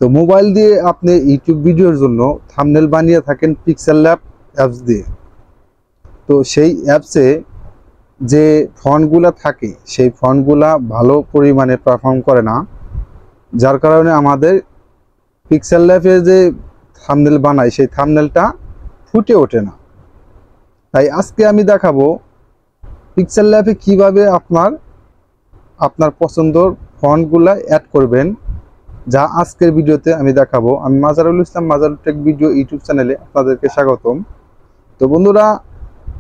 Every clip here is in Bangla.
তো মোবাইল দিয়ে আপনি ইউটিউব ভিডিওর জন্য থাম্বনেল বানিয়ে থাকেন পিক্সেল ল্যাব অ্যাপস দিয়ে। তো সেই অ্যাপসে যে ফন্টগুলো থাকে সেই ফন্টগুলা ভালো পরিমাণে পারফর্ম করে না, যার কারণে আমাদের পিক্সেল ল্যাবে যে থাম্বনেল বানাই সেই থাম্বনেলটা ফুটে ওঠে না। তাই আজকে আমি দেখাবো পিক্সেল ল্যাবে কিভাবে আপনার পছন্দের ফন্টগুলা অ্যাড করবেন, যা আজকের ভিডিওতে আমি দেখাবো। আমি মাজারুল ইসলাম, মাজারুল টেক ভিডিও ইউটিউব চ্যানেলে আপনাদেরকে স্বাগতম। তো বন্ধুরা,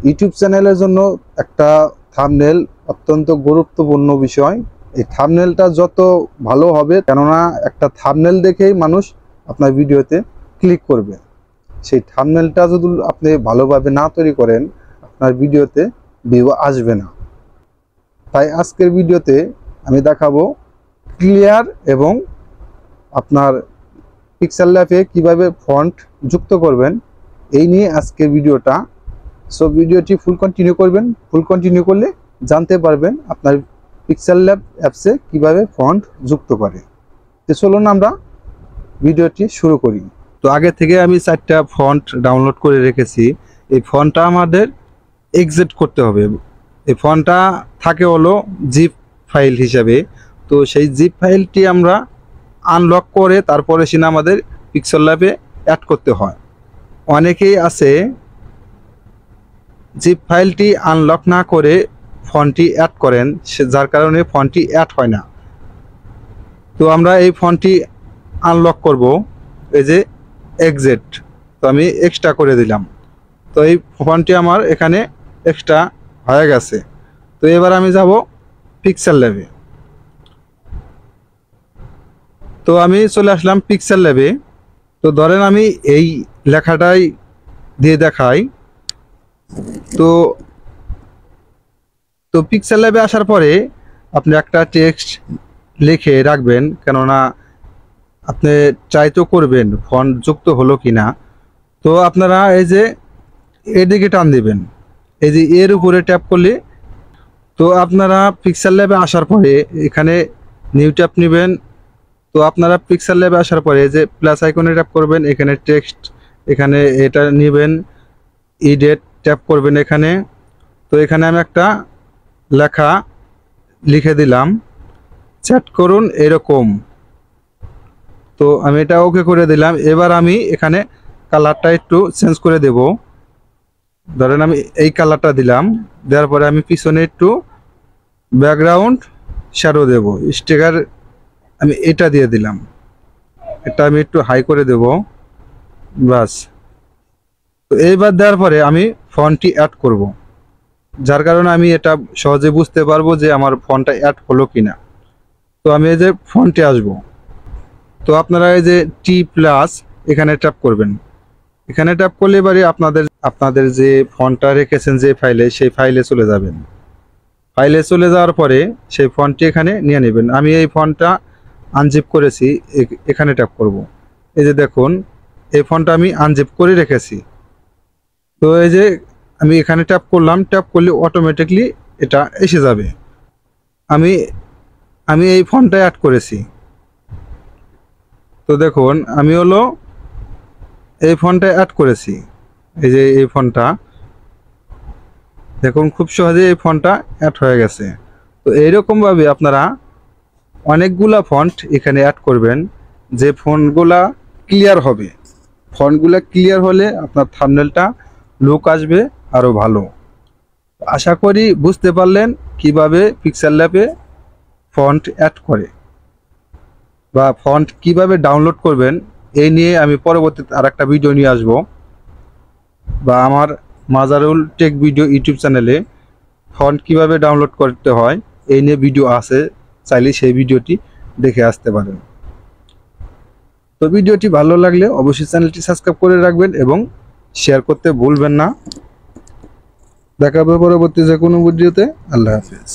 ইউটিউব চ্যানেলের জন্য একটা থাম্বনেল অত্যন্ত গুরুত্বপূর্ণ বিষয়। এই থাম্বনেলটা যত ভালো হবে, কেননা একটা থাম্বনেল দেখেই মানুষ আপনার ভিডিওতে ক্লিক করবে। সেই থাম্বনেলটা যদি আপনি ভালোভাবে না তৈরি করেন, আপনার ভিডিওতে ভিউ আসবে না। তাই আজকের ভিডিওতে আমি দেখাবো ক্লিয়ার এবং আপনার পিক্সেল ল্যাবে কিভাবে ফন্ট যুক্ত করবেন, এই নিয়ে আজকের ভিডিওটা। সো ভিডিওটি ফুল কন্টিনিউ করবেন। ফুল কন্টিনিউ করলে জানতে পারবেন আপনার পিক্সেল ল্যাব অ্যাপসে কিভাবে ফন্ট যুক্ত করে। তো চলুন আমরা ভিডিওটি শুরু করি। তো আগে থেকে আমি 4টা ফন্ট ডাউনলোড করে রেখেছি। এই ফন্টটা আমাদের এক্সিট করতে হবে। এই ফন্টটা থাকে হলো জিপ ফাইল হিসাবে। তো সেই জিপ ফাইলটি আমরা আনলক করে তারপরে সেটা আমাদের পিক্সেল ল্যাবে অ্যাড করতে হয়। অনেকেই আছে জিপ ফাইলটি আনলক না করে ফন্টটি অ্যাড করেন, যার কারণে ফন্টটি অ্যাড হয় না। তো আমরা এই ফন্টটি আনলক করব, এই যে এক্সিট। তো আমি এক্সট্রা করে দিলাম। তো এই ফন্টটি আমার এখানে এক্সট্রা হয়ে গেছে। তো এবার আমি যাব পিক্সেল ল্যাবে। তো আমি চলে আসলাম পিক্সেল ল্যাবে। তো ধরেন আমি এই লেখাটাই দিয়ে দেখাই। তো তো পিক্সেল ল্যাবে আসার পরে আপনি একটা টেক্সট লিখে রাখবেন, কেননা আপনি ট্রাই তো করবেন ফন্ট যুক্ত হলো কি না। তো আপনারা এই যে এদিকে টান দিবেন, এই যে এর উপরে ট্যাপ করলে, তো আপনারা পিক্সেল ল্যাবে আসার পরে এখানে নিউ ট্যাপ নেবেন। তো আপনারা পিক্সেল ল্যাবে আসার পরে যে প্লাস আইকনে ট্যাপ করবেন, এখানে টেক্সট, এখানে এটা নেবেন, এডিট ট্যাপ করবেন এখানে। তো এখানে আমি একটা লেখা লিখে দিলাম, চ্যাট করুন এরকম। তো আমি এটা ওকে করে দিলাম। এবার আমি এখানে কালারটা একটু চেঞ্জ করে দেব। ধরেন আমি এই কালারটা দিলাম, দেওয়ার পরে আমি পিছনে একটু ব্যাকগ্রাউন্ড শ্যাডো দেব, স্টিকার আমি এটা দিয়ে দিলাম। এটা আমি একটু হাই করে দেব, বাস। তো এইবার দেওয়ার পরে আমি ফন্টটি অ্যাড করব, যার কারণে আমি এটা সহজে বুঝতে পারবো যে আমার ফন্টটা অ্যাড হলো কিনা। তো আমি এই যে ফন্টে আসব। তো আপনারা এই যে টি প্লাস এখানে ট্যাপ করবেন। এখানে ট্যাপ করলে এবারে আপনাদের যে ফন্টটা রেখেছেন যে ফাইলে, সেই ফাইলে চলে যাবেন। ফাইলে চলে যাওয়ার পরে সেই ফন্টটি এখানে নিয়ে নেবেন। আমি এই ফন্টটা আনজিপ করেছি, এখানে ট্যাপ করব। এই যে দেখুন, এই ফন্টটা আমি আনজিপ করে রেখেছি। তো এই যে আমি এখানে ট্যাপ করলাম, ট্যাপ করলে অটোমেটিকলি এটা এসে যাবে। আমি এই ফন্টটা অ্যাড করেছি। তো দেখুন আমি হলো এই ফন্টটা অ্যাড করেছি। এই যে এই ফন্টটা দেখুন, খুব সহজে এই ফন্টটা অ্যাড হয়ে গেছে। তো এইরকমভাবে আপনারা অনেকগুলা ফন্ট এখানে অ্যাড করবেন, যে ফন্টগুলা ক্লিয়ার হবে। ফন্টগুলা ক্লিয়ার হলে আপনার থাম্বনেলটা লুক আসবে আরও ভালো। আশা করি বুঝতে পারলেন কিভাবে পিক্সেল ল্যাবে ফন্ট অ্যাড করে বা ফন্ট কিভাবে ডাউনলোড করবেন। এই নিয়ে আমি পরবর্তীতে আরেকটা ভিডিও নিয়ে আসব, বা আমার মাজারুল টেক ভিডিও ইউটিউব চ্যানেলে ফন্ট কিভাবে ডাউনলোড করতে হয় এই নিয়ে ভিডিও আছে, চাইলে সেই ভিডিওটি দেখে আসতে পারেন। তো ভিডিওটি ভালো লাগলে অবশ্যই চ্যানেলটি সাবস্ক্রাইব করে রাখবেন এবং শেয়ার করতে ভুলবেন না। দেখা হবে পরবর্তী যে কোনো ভিডিওতে। আল্লাহ হাফেজ।